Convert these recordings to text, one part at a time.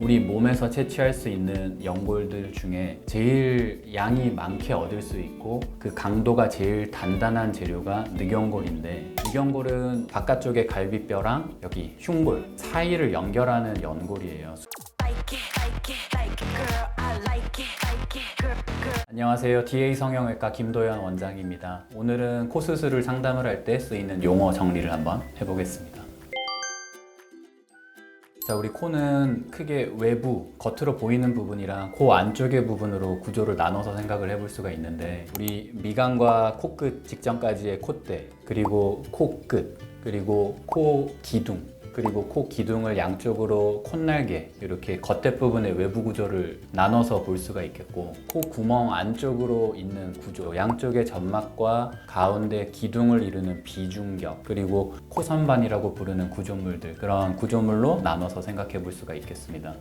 우리 몸에서 채취할 수 있는 연골들 중에 제일 양이 많게 얻을 수 있고 그 강도가 제일 단단한 재료가 늑연골인데, 늑연골은 바깥쪽에 갈비뼈랑 여기 흉골 사이를 연결하는 연골이에요. 안녕하세요. DA 성형외과 김도현 원장입니다. 오늘은 코 수술을 상담을 할 때 쓰이는 용어 정리를 한번 해보겠습니다. 자, 우리 코는 크게 외부, 겉으로 보이는 부분이랑 코 안쪽의 부분으로 구조를 나눠서 생각을 해볼 수가 있는데, 우리 미간과 코끝 직전까지의 콧대, 그리고 코끝, 그리고 코 기둥, 그리고 코 기둥을 양쪽으로 콧날개, 이렇게 겉대 부분의 외부 구조를 나눠서 볼 수가 있겠고, 코 구멍 안쪽으로 있는 구조, 양쪽의 점막과 가운데 기둥을 이루는 비중격, 그리고 코선반이라고 부르는 구조물들, 그런 구조물로 나눠서 생각해 볼 수가 있겠습니다.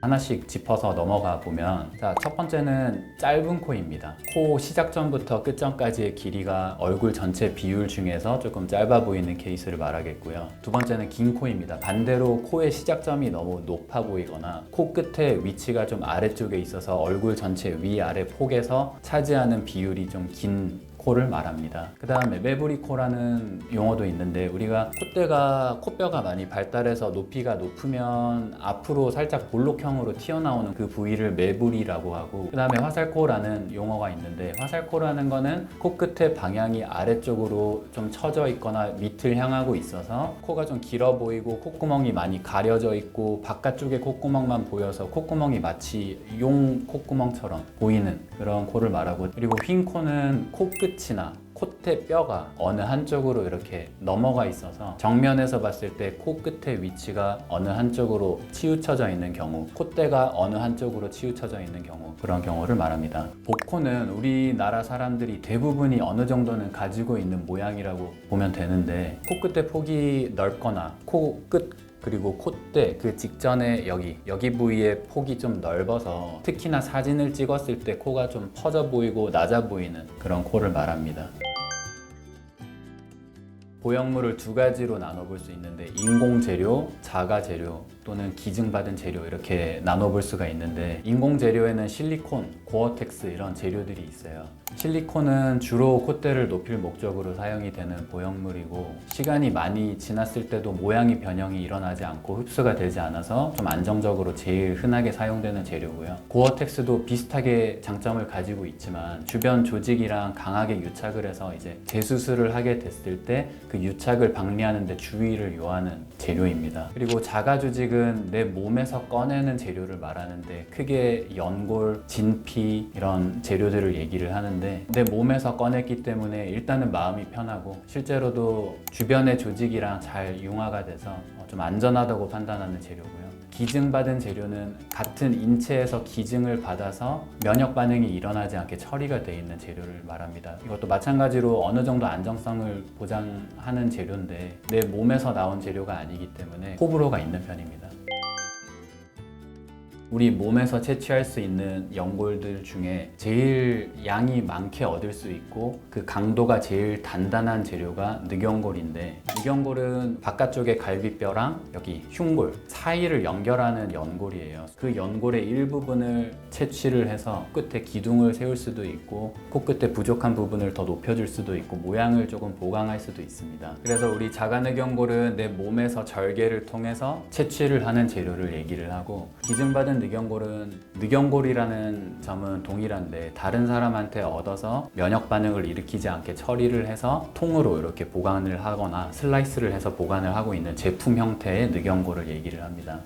하나씩 짚어서 넘어가 보면, 자, 첫 번째는 짧은 코입니다. 코 시작점부터 끝점까지의 길이가 얼굴 전체 비율 중에서 조금 짧아 보이는 케이스를 말하겠고요. 두 번째는 긴 코입니다. 반대로 코의 시작점이 너무 높아 보이거나 코 끝의 위치가 좀 아래쪽에 있어서 얼굴 전체 위아래 폭에서 차지하는 비율이 좀 긴 코를 말합니다. 그 다음에 매부리 코라는 용어도 있는데, 우리가 콧대가, 코뼈가 많이 발달해서 높이가 높으면 앞으로 살짝 볼록형으로 튀어나오는 그 부위를 매부리라고 하고, 그 다음에 화살코라는 용어가 있는데, 화살코라는 거는 코끝의 방향이 아래쪽으로 좀 처져 있거나 밑을 향하고 있어서 코가 좀 길어 보이고 콧구멍이 많이 가려져 있고 바깥쪽에 콧구멍만 보여서 콧구멍이 마치 용 콧구멍처럼 보이는 그런 코를 말하고, 그리고 휜 코는 코끝 끝이나 콧대 뼈가 어느 한쪽으로 이렇게 넘어가 있어서 정면에서 봤을 때 코끝의 위치가 어느 한쪽으로 치우쳐져 있는 경우, 콧대가 어느 한쪽으로 치우쳐져 있는 경우, 그런 경우를 말합니다. 복코는 우리나라 사람들이 대부분이 어느 정도는 가지고 있는 모양이라고 보면 되는데, 코끝의 폭이 넓거나 코끝 그리고 콧대 그 직전에 여기 부위의 폭이 좀 넓어서 특히나 사진을 찍었을 때 코가 좀 퍼져 보이고 낮아 보이는 그런 코를 말합니다. 보형물을 두 가지로 나눠볼 수 있는데, 인공재료, 자가재료 또는 기증받은 재료, 이렇게 나눠볼 수가 있는데, 인공재료에는 실리콘, 고어텍스 이런 재료들이 있어요. 실리콘은 주로 콧대를 높일 목적으로 사용이 되는 보형물이고, 시간이 많이 지났을 때도 모양이 변형이 일어나지 않고 흡수가 되지 않아서 좀 안정적으로 제일 흔하게 사용되는 재료고요. 고어텍스도 비슷하게 장점을 가지고 있지만 주변 조직이랑 강하게 유착을 해서 이제 재수술을 하게 됐을 때 그 유착을 방리하는 데 주의를 요하는 재료입니다. 그리고 자가 조직은 내 몸에서 꺼내는 재료를 말하는데, 크게 연골, 진피 이런 재료들을 얘기를 하는데, 내 몸에서 꺼냈기 때문에 일단은 마음이 편하고 실제로도 주변의 조직이랑 잘 융화가 돼서 좀 안전하다고 판단하는 재료고요. 기증받은 재료는 같은 인체에서 기증을 받아서 면역 반응이 일어나지 않게 처리가 되어 있는 재료를 말합니다. 이것도 마찬가지로 어느 정도 안정성을 보장하는 재료인데, 내 몸에서 나온 재료가 아니기 때문에 호불호가 있는 편입니다. 우리 몸에서 채취할 수 있는 연골들 중에 제일 양이 많게 얻을 수 있고 그 강도가 제일 단단한 재료가 늑연골인데, 늑연골은 바깥쪽에 갈비뼈랑 여기 흉골 사이를 연결하는 연골이에요. 그 연골의 일부분을 채취를 해서 끝에 기둥을 세울 수도 있고 코끝에 부족한 부분을 더 높여줄 수도 있고 모양을 조금 보강할 수도 있습니다. 그래서 우리 자가늑연골은 내 몸에서 절개를 통해서 채취를 하는 재료를 얘기를 하고, 기증받은 늑연골은 늑연골이라는 점은 동일한데 다른 사람한테 얻어서 면역 반응을 일으키지 않게 처리를 해서 통으로 이렇게 보관을 하거나 슬라이스를 해서 보관을 하고 있는 제품 형태의 늑연골을 얘기를 합니다.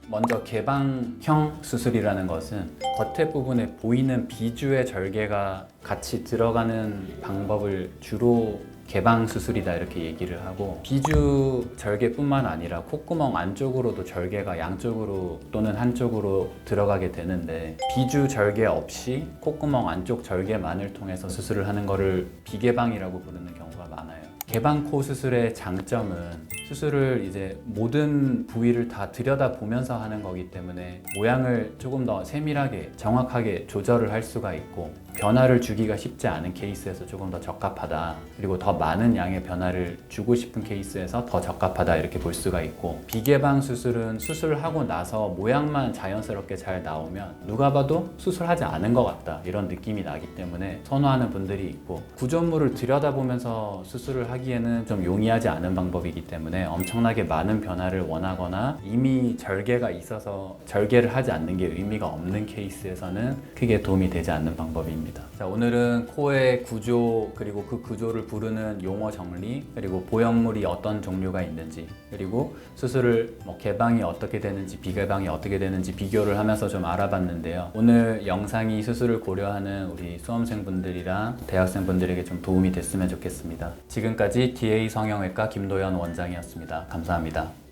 먼저 개방형 수술이라는 것은 겉에 부분에 보이는 비주의 절개가 같이 들어가는 방법을 주로 개방 수술이다 이렇게 얘기를 하고, 비주 절개뿐만 아니라 콧구멍 안쪽으로도 절개가 양쪽으로 또는 한쪽으로 들어가게 되는데, 비주 절개 없이 콧구멍 안쪽 절개만을 통해서 수술을 하는 거를 비개방이라고 부르는 경우가 많아요. 개방코 수술의 장점은 수술을 이제 모든 부위를 다 들여다보면서 하는 거기 때문에 모양을 조금 더 세밀하게 정확하게 조절을 할 수가 있고 변화를 주기가 쉽지 않은 케이스에서 조금 더 적합하다. 그리고 더 많은 양의 변화를 주고 싶은 케이스에서 더 적합하다 이렇게 볼 수가 있고, 비개방 수술은 수술하고 나서 모양만 자연스럽게 잘 나오면 누가 봐도 수술하지 않은 것 같다 이런 느낌이 나기 때문에 선호하는 분들이 있고, 구조물을 들여다보면서 수술을 하기에는 좀 용이하지 않은 방법이기 때문에 엄청나게 많은 변화를 원하거나 이미 절개가 있어서 절개를 하지 않는 게 의미가 없는 케이스에서는 크게 도움이 되지 않는 방법입니다. 자, 오늘은 코의 구조, 그리고 그 구조를 부르는 용어 정리, 그리고 보형물이 어떤 종류가 있는지, 그리고 수술을 개방이 어떻게 되는지 비개방이 어떻게 되는지 비교를 하면서 좀 알아봤는데요. 오늘 영상이 수술을 고려하는 우리 수험생분들이랑 대학생분들에게 좀 도움이 됐으면 좋겠습니다. 지금까지 DA 성형외과 김도현 원장이었습니다. 감사합니다.